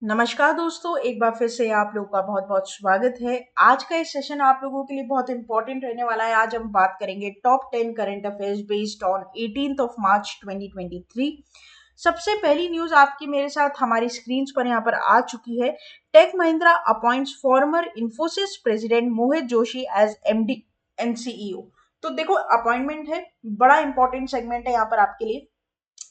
नमस्कार दोस्तों, एक बार फिर से आप लोगों का बहुत बहुत स्वागत है। आज का ये सेशन आप लोगों के लिए बहुत इंपॉर्टेंट रहने वाला है। आज हम बात करेंगे top 10 current affairs based on 18th of March 2023। सबसे पहली न्यूज आपकी मेरे साथ हमारी स्क्रीन पर यहाँ पर आ चुकी है। Tech Mahindra appoints former Infosys president Mohit Joshi as MD and CEO. तो देखो, अपॉइंटमेंट है, बड़ा इंपॉर्टेंट सेगमेंट है यहाँ पर आपके लिए।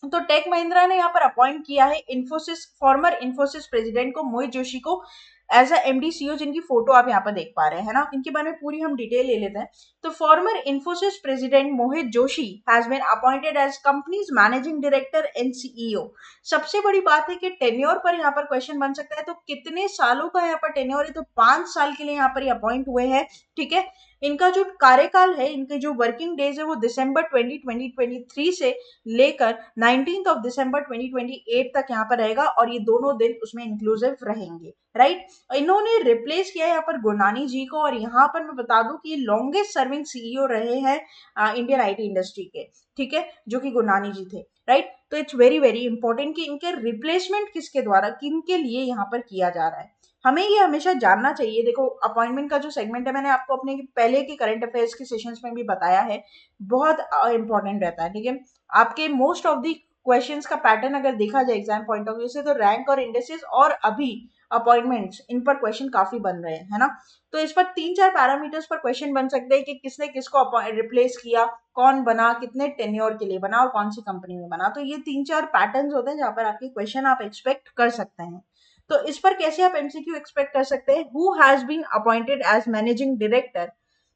तो टेक महिंद्रा ने यहाँ पर अपॉइंट किया है इन्फोसिस फॉर्मर इन्फोसिस प्रेसिडेंट को, मोहित जोशी को, एज अ एमडी सीईओ, जिनकी फोटो आप यहाँ पर देख पा रहे हैं ना। इनके बारे में पूरी हम डिटेल ले लेते हैं। तो former Infosys president Mohit Joshi has been appointed as company's managing director and CEO. सबसे बड़ी बात है कि टेन्योर पर यहाँ पर क्वेश्चन बन सकता है। तो कितने सालों का यहाँ पर टेन्योर है? तो 5 साल के लिए यहाँ पर ये अपॉइंट हुए हैं। ठीक है, इनका जो कार्यकाल है, इनके जो वर्किंग डेज है, वो दिसंबर 2023 से लेकर 19th ऑफ दिसंबर 2028 तक यहाँ पर रहेगा, और ये दोनों दिन उसमें इंक्लूसिव रहेंगे। राइट, इन्होंने रिप्लेस किया है यहाँ पर गुरनानी जी को, और यहाँ पर मैं बता दूं कि ये लॉन्गेस्ट सर्विंग सीईओ रहे हैं इंडियन आईटी इंडस्ट्री के। ठीक है, जो कि गुरनानी जी थे। राइट, तो इट्स वेरी वेरी इंपॉर्टेंट कि इनके रिप्लेसमेंट किसके द्वारा, किन के लिए यहाँ पर किया जा रहा है। हमें ये हमेशा जानना चाहिए। देखो, अपॉइंटमेंट का जो सेगमेंट है, मैंने आपको अपने पहले के करंट अफेयर्स के सेशंस में भी बताया है, बहुत इंपॉर्टेंट रहता है। ठीक है, आपके मोस्ट ऑफ द क्वेश्चंस का पैटर्न अगर देखा जाए एग्जाम पॉइंट ऑफ व्यू से, तो रैंक और इंडेक्सेस और अभी अपॉइंटमेंट्स, इन पर क्वेश्चन काफी बन रहे हैं, है ना। तो इस पर 3-4 पैरामीटर्स पर क्वेश्चन बन सकते हैं कि किसने किसको रिप्लेस किया, कौन बना, कितने टेन्योर के लिए बना, और कौन सी कंपनी में बना। तो ये 3-4 पैटर्न्स होते हैं जहां पर आपके क्वेश्चन आप एक्सपेक्ट कर सकते हैं। तो इस पर कैसे आप एमसीक्यू एक्सपेक्ट कर सकते हैं? Who has been appointed as managing director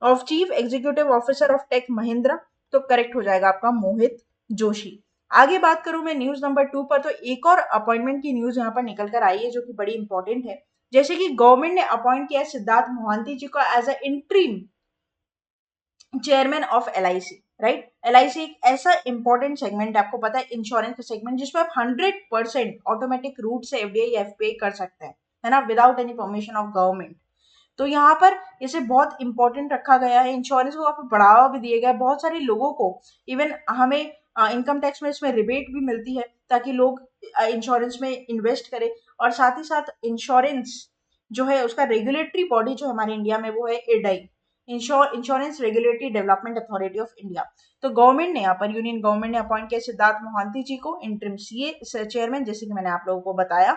of chief executive officer of Tech Mahindra? तो करेक्ट हो जाएगा आपका मोहित जोशी। आगे बात करूं मैं न्यूज नंबर 2 पर, तो एक और अपॉइंटमेंट की न्यूज यहां पर निकल कर आई है जो कि बड़ी इंपॉर्टेंट है। जैसे कि गवर्नमेंट ने अपॉइंट किया है सिद्धार्थ मोहांती जी को as a interim chairman of LIC. Right, LIC एक ऐसा इंपॉर्टेंट सेगमेंट है, आपको पता है, इंश्योरेंस का सेगमेंट, जिसमें आप 100% ऑटोमेटिक रूट से एफडीआई या एफपीआई कर सकते हैं, है ना, without any permission of government. तो यहाँ पर इसे बहुत इंपॉर्टेंट रखा गया है। इंश्योरेंस को काफी बढ़ावा भी दिया गया है बहुत सारे लोगों को। इवन हमें इनकम टैक्स में इसमें रिबेट भी मिलती है, ताकि लोग इंश्योरेंस में इन्वेस्ट करें। और साथ ही साथ इंश्योरेंस जो है, उसका रेगुलेटरी बॉडी जो हमारे इंडिया में, वो है IRDAI, insurance regulatory development authority of India. तो गवर्नमेंट ने यहाँ पर, यूनियन गवर्नमेंट ने अपॉइंट किया सिद्धार्थ मोहांती जी को इंटरिम सीए चेयरमैन, जैसे कि मैंने आप लोगों को बताया।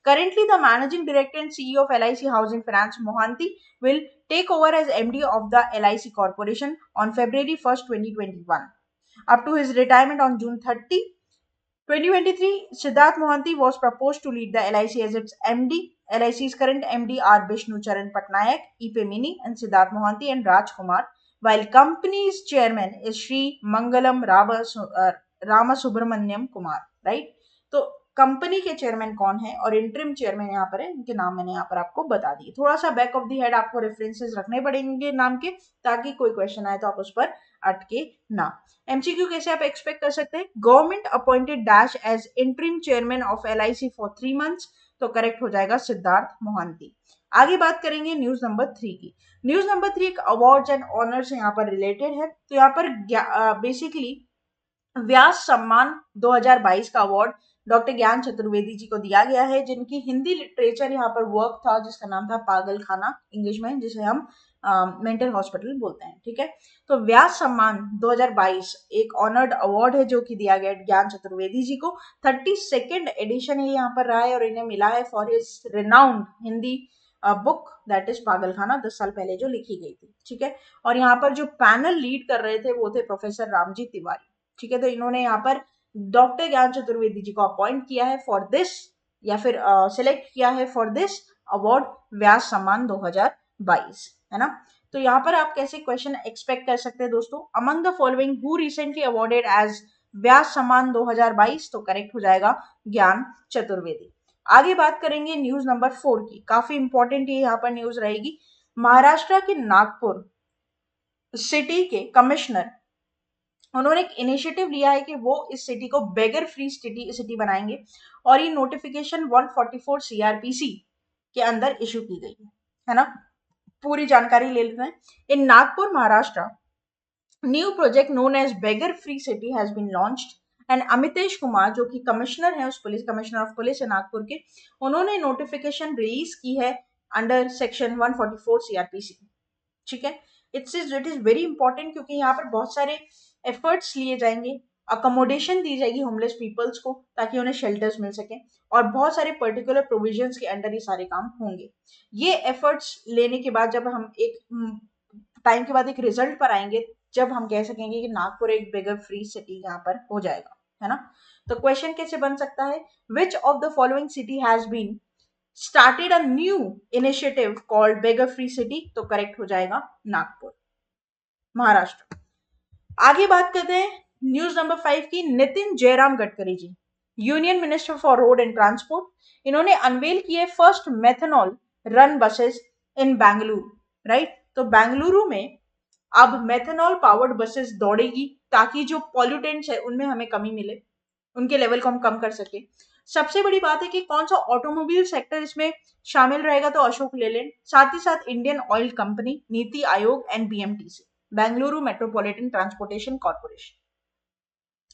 Currently, the managing director and CEO of LIC Housing Finance, Mohanty, will take over as MD of the LIC Corporation on February 1st, 2021, up to his retirement on June 30, 2023. Siddharth Mohanty was proposed to lead the LIC as its MD. LIC's current MD are Bishnu Charan Patnaik, Ipe Mini, and Siddharth Mohanty and Raj Kumar, while company's chairman is Sri Mangalam Rama Subramanyam Kumar. Right? तो company के chairman कौन है और interim chairman यहाँ पर है, इनके नाम मैंने यहाँ पर आपको बता दिए। थोड़ा सा बैक ऑफ दी हेड आपको रेफरेंसेस रखने पड़ेंगे नाम के, ताकि कोई क्वेश्चन आए तो आप उस पर अटके ना। एमसीक्यू कैसे आप एक्सपेक्ट कर सकते हैं? Government appointed dash as interim chairman of LIC for 3 months। तो करेक्ट हो जाएगा सिद्धार्थ मोहांती। आगे बात करेंगे न्यूज नंबर 3 की। न्यूज नंबर 3 एक अवार्ड्स एंड ऑनर्स यहाँ पर रिलेटेड है। तो यहाँ पर बेसिकली व्यास सम्मान 2022 का अवार्ड डॉक्टर ज्ञान चतुर्वेदी जी को दिया गया है, जिनकी हिंदी लिटरेचर यहाँ पर वर्क था, जिसका नाम था पागल खाना इंग्लिश में, जिसे हम मेंटल हॉस्पिटल बोलते हैं। ठीक है, तो व्यास सम्मान 2022 एक ऑनर्ड अवार्ड है जो कि दिया गया ज्ञान चतुर्वेदी जी को। 32nd एडिशन ये यहाँ पर रहा है, और इन्हें मिला है for his renowned Hindi book that is पागल खाना, 10 साल पहले जो लिखी गई थी। ठीक है, और यहाँ पर जो पैनल लीड कर रहे थे वो थे प्रोफेसर रामजी तिवारी। ठीक है, तो इन्होंने यहाँ पर डॉक्टर ज्ञान चतुर्वेदी जी को अपॉइंट किया है फॉर दिस, या फिर सिलेक्ट किया है फॉर दिस अवार्ड, व्यास सम्मान 2022, है ना। तो यहाँ पर आप कैसे क्वेश्चन एक्सपेक्ट कर सकते हैं दोस्तों? Among the following who recently awarded as Vyas Samman 2022? तो करेक्ट हो जाएगा ज्ञान चतुर्वेदी। आगे बात करेंगे न्यूज नंबर 4 की। काफी इंपॉर्टेंट ये यहाँ पर न्यूज रहेगी। महाराष्ट्र के नागपुर सिटी के कमिश्नर, उन्होंने एक इनिशिएटिव लिया है कि वो इस सिटी को बेगर फ्री सिटी बनाएंगे, और ये नोटिफिकेशन 144 सीआरपीसी के अंदर इशू की गई है ना। पूरी जानकारी ले लेते हैं। In Nagpur Maharashtra, new project known as beggar free city has been launched and Amitesh Kumar जो कि कमिश्नर है उस पुलिस, कमिश्नर ऑफ पुलिस है नागपुर के, उन्होंने नोटिफिकेशन रिलीज की है अंडर सेक्शन 144 सीआरपीसी। ठीक है, इट इज वेरी इंपॉर्टेंट क्योंकि यहाँ पर बहुत सारे एफर्ट्स लिए जाएंगे, अकोमोडेशन दी जाएगी होमलेस पीपल्स को ताकि उन्हें शेल्टर्स मिल सके, और बहुत सारे पर्टिकुलर प्रोविजंस के अंडर ये सारे काम होंगे। ये एफर्ट्स लेने के बाद जब हम एक टाइम के बाद एक रिजल्ट पर आएंगे, जब हम कह सकेंगे कि नागपुर एक बेगर फ्री सिटी यहाँ पर हो जाएगा, है ना। तो क्वेश्चन कैसे बन सकता है, which of the following city has been started a new initiative called beggar free city, तो करेक्ट हो जाएगा नागपुर, महाराष्ट्र। आगे बात करते हैं न्यूज नंबर 5 की। Nitin Jairam Gadkari ji, union minister for road and transport, इन्होंने अनवेल किए first methanol run buses in Bengaluru, right. तो बेंगलुरु में अब मेथनॉल पावर्ड बसेस दौड़ेगी ताकि जो पॉल्यूटेंट्स है उनमें हमें कमी मिले, उनके लेवल को हम कम कर सके। सबसे बड़ी बात है कि कौन सा ऑटोमोबाइल सेक्टर इसमें शामिल रहेगा, तो अशोक लेलैंड, साथ ही साथ Indian oil company, NITI Aayog and BMTC, Bengaluru metropolitan transportation corporation,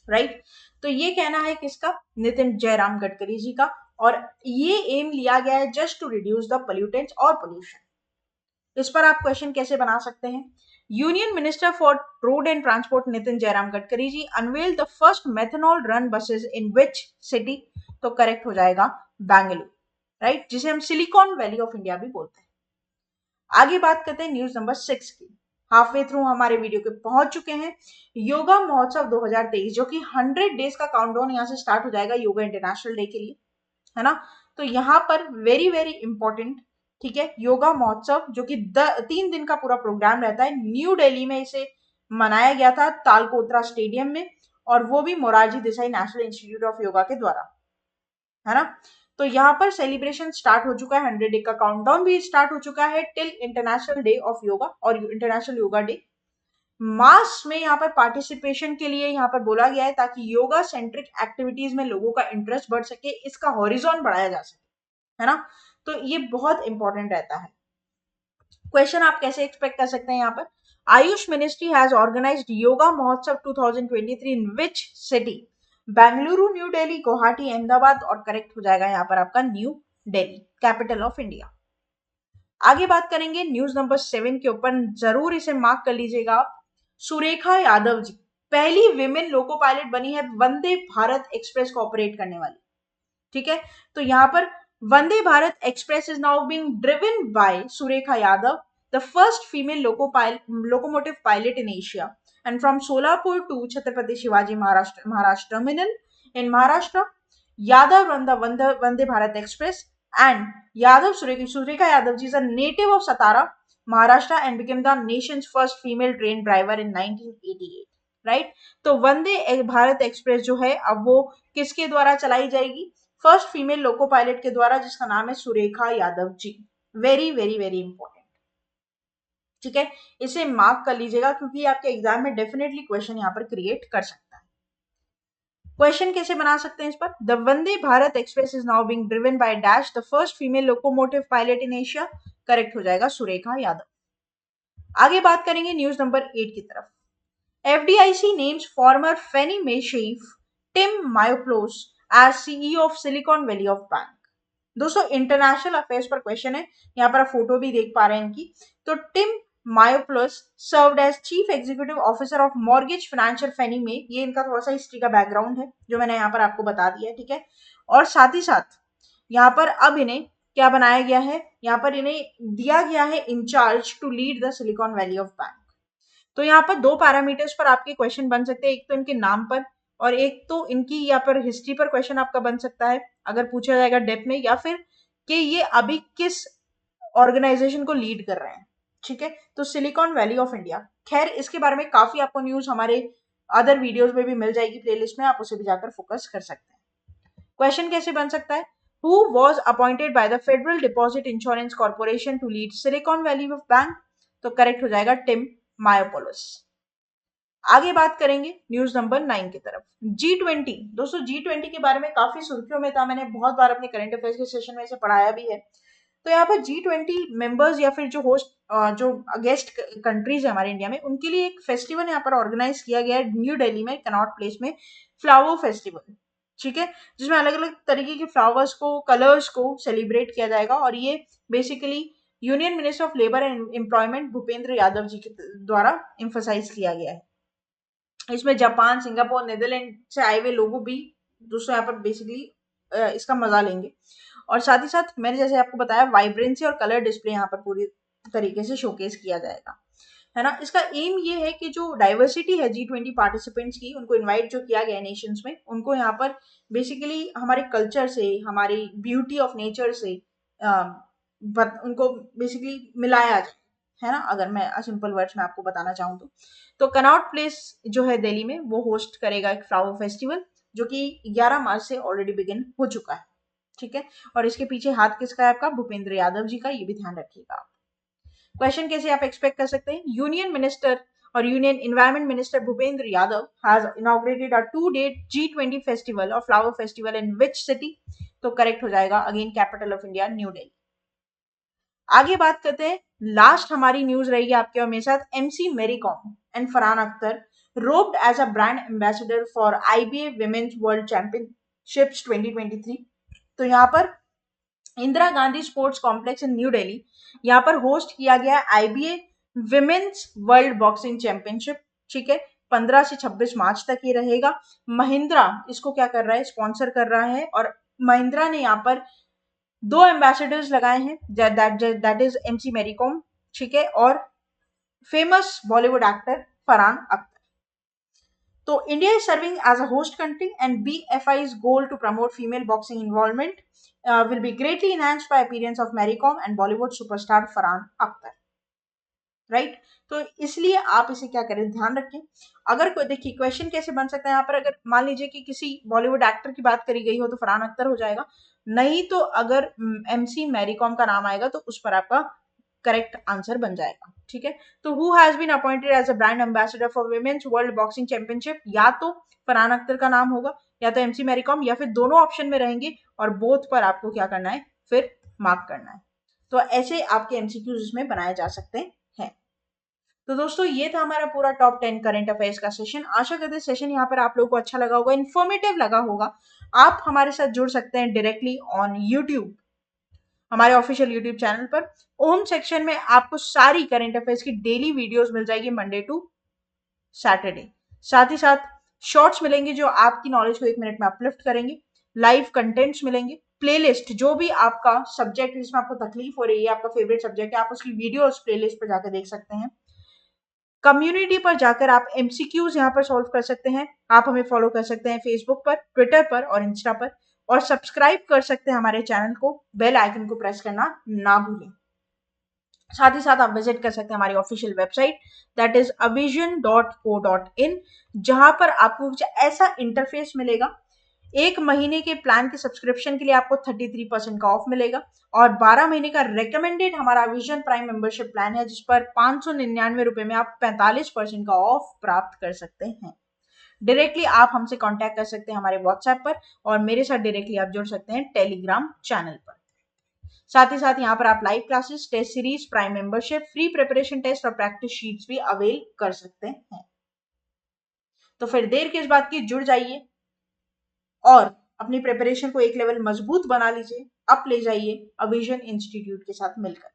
right. तो ये कहना है किसका, नितिन जयराम गडकरी जी का, और ये एम लिया गया है just to reduce the pollutants और पोल्यूशन। इस पर आप क्वेश्चन कैसे बना सकते हैं, union minister for road and transport Nitin Jairam Gadkari ji unveil the first methanol run buses in which city, तो करेक्ट हो जाएगा बेंगलुरु, राइट, जिसे हम सिलिकॉन वैली ऑफ इंडिया भी बोलते हैं। आगे बात करते हैं न्यूज नंबर 6 की। हाफ वे थ्रू हमारे वीडियो के पहुंच चुके हैं। योगा महोत्सव 2023 जो कि 100 डेज का काउंटडाउन यहां से स्टार्ट हो जाएगा योगा इंटरनेशनल डे के लिए, है ना। तो यहाँ पर वेरी वेरी इंपॉर्टेंट, ठीक है, योगा महोत्सव जो कि 3 दिन का पूरा प्रोग्राम रहता है, न्यू दिल्ली में इसे मनाया गया था तालकोतरा स्टेडियम में, और वो भी Morarji Desai national institute of yoga के द्वारा, है ना। तो यहाँ पर सेलिब्रेशन स्टार्ट हो चुका है, 100 डे का काउंटडाउन भी स्टार्ट हो चुका है till international day of yoga और इंटरनेशनल योगा डे। मास में यहाँ पर पार्टिसिपेशन के लिए यहाँ पर बोला गया है ताकि योगा सेंट्रिक एक्टिविटीज में लोगों का इंटरेस्ट बढ़ सके, इसका हॉरिजॉन बढ़ाया जा सके, है ना। तो ये बहुत इंपॉर्टेंट रहता है। क्वेश्चन आप कैसे एक्सपेक्ट कर सकते हैं, यहाँ पर AYUSH ministry has organized yoga Mahotsav 2023 in which city, Bengaluru, new Delhi, Guwahati, Ahmedabad, और करेक्ट हो जाएगा यहाँ पर आपका new Delhi, capital of India. आगे बात करेंगे न्यूज नंबर 7 के ऊपर, जरूर इसे मार्क कर लीजिएगा। सुरेखा यादव जी पहली विमेन लोको पायलट बनी है वंदे भारत एक्सप्रेस को ऑपरेट करने वाली, ठीक है। तो यहाँ पर Vande Bharat express is now being driven by Surekha Yadav, the first female locomotive pilot in Asia, and from Solapur to Chhatrapati Shivaji Maharaj Terminal in Maharashtra, Yadav run the Vande Bharat Express, and Surekha Yadav ji is a native of Satara, Maharashtra, and became the nation's first female train driver in 1988, right. तो वंदे Bharat express जो है अब वो किसके द्वारा चलाई जाएगी, first female loco pilot के द्वारा, जिसका नाम है Surekha Yadav ji. Very very very important, ठीक है, इसे मार्क कर लीजिएगा क्योंकि आपके एग्जाम में डेफिनेटली क्वेश्चन यहाँ पर क्रिएट कर सकता है। क्वेश्चन कैसे बना सकते हैं इस पर, the Vande Bharat express is now being driven by dash the first female locomotive pilot in Asia, correct हो जाएगा सुरेखा यादव। आगे बात करेंगे न्यूज नंबर 8 की तरफ। FDIC names former Fannie Mae chief Tim Mayopoulos as CEO of Silicon Valley of Bank। दोस्तों international affairs पर question है, यहाँ पर आप फोटो भी देख पा रहे हैं इनकी। तो Tim Mayopoulos served as chief executive officer of mortgage financial Fannie में, ये इनका थोड़ा सा हिस्ट्री का बैकग्राउंड है जो मैंने यहाँ पर आपको बता दिया है, ठीक है। और साथ ही साथ यहाँ पर अब इन्हें क्या बनाया गया है, यहाँ पर इन्हें दिया गया है in charge to lead the silicon valley of bank. तो यहाँ पर 2 पैरामीटर्स पर आपके क्वेश्चन बन सकते हैं, एक तो इनके नाम पर और एक तो इनकी यहाँ पर हिस्ट्री पर क्वेश्चन आपका बन सकता है अगर पूछा जाएगा डेप्थ में, या फिर कि ये अभी किस ऑर्गेनाइजेशन को लीड कर रहे हैं, ठीक है। तो सिलिकॉन वैली ऑफ इंडिया, खैर इसके बारे में काफी आपको न्यूज हमारे अदर वीडियोस में भी मिल जाएगी प्लेलिस्ट में, आप उसे भी जाकर फोकस कर सकते हैं। क्वेश्चन कैसे बन सकता है, who was appointed by the federal deposit insurance corporation to lead silicon valley of bank, तो करेक्ट हो जाएगा टिम मायोपोलोस। आगे बात करेंगे न्यूज नंबर 9 की तरफ। G20, दोस्तों G20 के बारे में काफी सुर्खियों में था, मैंने बहुत बार अपने करंट अफेयर्स के सेशन में इसे पढ़ाया भी है। तो यहाँ पर G20 मेंबर्स या फिर जो होस्ट जो गेस्ट कंट्रीज है हमारे इंडिया में, उनके लिए एक फेस्टिवल यहाँ पर ऑर्गेनाइज किया गया है न्यू दिल्ली में, कनॉट प्लेस में, फ्लावर फेस्टिवल। ठीक है, जिसमें अलग अलग तरीके के फ्लावर्स को, कलर्स को सेलिब्रेट किया जाएगा। और ये basically union minister of labour and employment Bhupender Yadav ji के द्वारा एम्फोसाइज किया गया है। इसमें जापान, सिंगापुर, नीदरलैंड से आए हुए लोगों भी दोस्तों यहाँ पर बेसिकली इसका मजा लेंगे। और साथ ही साथ मैंने जैसे आपको बताया, वाइब्रेंसी और कलर डिस्प्ले यहाँ पर पूरी तरीके से शोकेस किया जाएगा, है ना। इसका एम ये है कि जो डाइवर्सिटी है G20 पार्टिसिपेंट्स की, उनको इनवाइट जो किया गया है नेशंस में, उनको यहाँ पर बेसिकली हमारे कल्चर से, हमारी ब्यूटी ऑफ नेचर से उनको बेसिकली मिलाया जाए, है ना, अगर मैं सिंपल वर्ड्स में आपको बताना चाहूँ तो कनॉट प्लेस जो है दिल्ली में, वो होस्ट करेगा एक फ्लावर फेस्टिवल, जो कि 11 मार्च से ऑलरेडी बिगिन हो चुका है। ठीक है, और इसके पीछे हाथ किसका है? आपका भूपेंद्र यादव जी का, ये भी ध्यान रखिएगा। क्वेश्चन कैसे आप एक्सपेक्ट कर सकते हैं? यूनियन मिनिस्टर और union environment minister Bhupender Yadav has inaugurated a 2-day G20 festival और flower festival in which city? तो करेक्ट हो जाएगा again capital of India new Delhi. आगे बात करते हैं, लास्ट हमारी न्यूज रहेगी आपके और मेरे साथ, MC Mary Kom and Farhan Akhtar roped as a brand ambassador for IBA women's world championships 2023। तो यहाँ पर Indira Gandhi sports complex in new Delhi, यहाँ पर होस्ट किया गया IBA women's world boxing championship. ठीक है, 15 से 26 मार्च तक ये रहेगा। महिंद्रा इसको क्या कर रहा है? स्पॉन्सर कर रहा है। और महिंद्रा ने यहाँ पर 2 एम्बेसडर्स लगाए हैं, that is MC Mary Kom, ठीक है, और फेमस बॉलीवुड एक्टर फरहान अख्तर। तो India is serving as a host country and BFI's goal to promote female boxing involvement will be greatly enhanced by appearance of Mary Kom and Bollywood superstar Farhan Akhtar, right. तो इसलिए आप इसे क्या करें, ध्यान रखें। अगर कोई, देखिए क्वेश्चन कैसे बन सकता है यहाँ पर, अगर मान लीजिए कि किसी बॉलीवुड एक्टर की बात करी गई हो तो फरहान अख्तर हो जाएगा, नहीं तो अगर MC मैरी कॉम का नाम आएगा तो उस पर आपका करेक्ट आंसर बन जाएगा। ठीक है, तो who has been appointed as a brand ambassador for women's world boxing championship? या तो फरहान अख्तर का नाम होगा, या तो MC मैरी कॉम, या फिर दोनों ऑप्शन में रहेंगे और बोथ पर आपको क्या करना है, फिर मार्क करना है। तो ऐसे आपके MCQs इसमें बनाए जा सकते हैं। तो दोस्तों ये था हमारा पूरा टॉप 10 करंट अफेयर्स का सेशन। आशा करते हैं सेशन यहाँ पर आप लोगों को अच्छा लगा होगा, इन्फॉर्मेटिव लगा होगा। आप हमारे साथ जुड़ सकते हैं डायरेक्टली ऑन यूट्यूब, हमारे ऑफिशियल यूट्यूब चैनल पर। होम सेक्शन में आपको सारी करंट अफेयर्स की डेली वीडियोस मिल जाएगी मंडे टू सैटरडे। साथ ही साथ शॉर्ट्स मिलेंगे जो आपकी नॉलेज को 1 मिनट में अपलिफ्ट करेंगे। लाइव कंटेंट्स मिलेंगे, प्लेलिस्ट, जो भी आपका सब्जेक्ट जिसमें आपको तकलीफ हो रही है, आपका फेवरेट सब्जेक्ट है, आप उसकी वीडियो उस प्लेलिस्ट पर जाकर देख सकते हैं। कम्युनिटी पर जाकर आप MCQs यहाँ पर सॉल्व कर सकते हैं। आप हमें फॉलो कर सकते हैं फेसबुक पर, ट्विटर पर और इंस्टा पर, और सब्सक्राइब कर सकते हैं हमारे चैनल को, बेल आइकन को प्रेस करना ना भूलें। साथ ही साथ आप विजिट कर सकते हैं हमारी official website, that is avision.co.in, जहां पर आपको कुछ ऐसा इंटरफेस मिलेगा। 1 महीने के प्लान के सब्सक्रिप्शन के लिए आपको 33% का ऑफ मिलेगा, और 12 महीने का रेकमेंडेड हमारा विजन प्राइम मेंबरशिप प्लान है, जिस पर 599 रुपए में आप 45% का ऑफ प्राप्त कर सकते हैं। डायरेक्टली आप हमसे कांटेक्ट कर सकते हैं हमारे व्हाट्सएप पर, और मेरे साथ डायरेक्टली आप जुड़ सकते हैं टेलीग्राम चैनल पर। साथ ही साथ यहाँ पर आप live classes, test series, prime membership, free preparation test और प्रैक्टिस शीट्स भी अवेल कर सकते हैं। तो फिर देर किस बात की, जुड़ जाइए और अपनी प्रिपरेशन को एक लेवल मजबूत बना लीजिए, अप ले जाइए अविजन इंस्टीट्यूट के साथ मिलकर।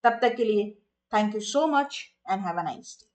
तब तक के लिए thank you so much and have a nice day.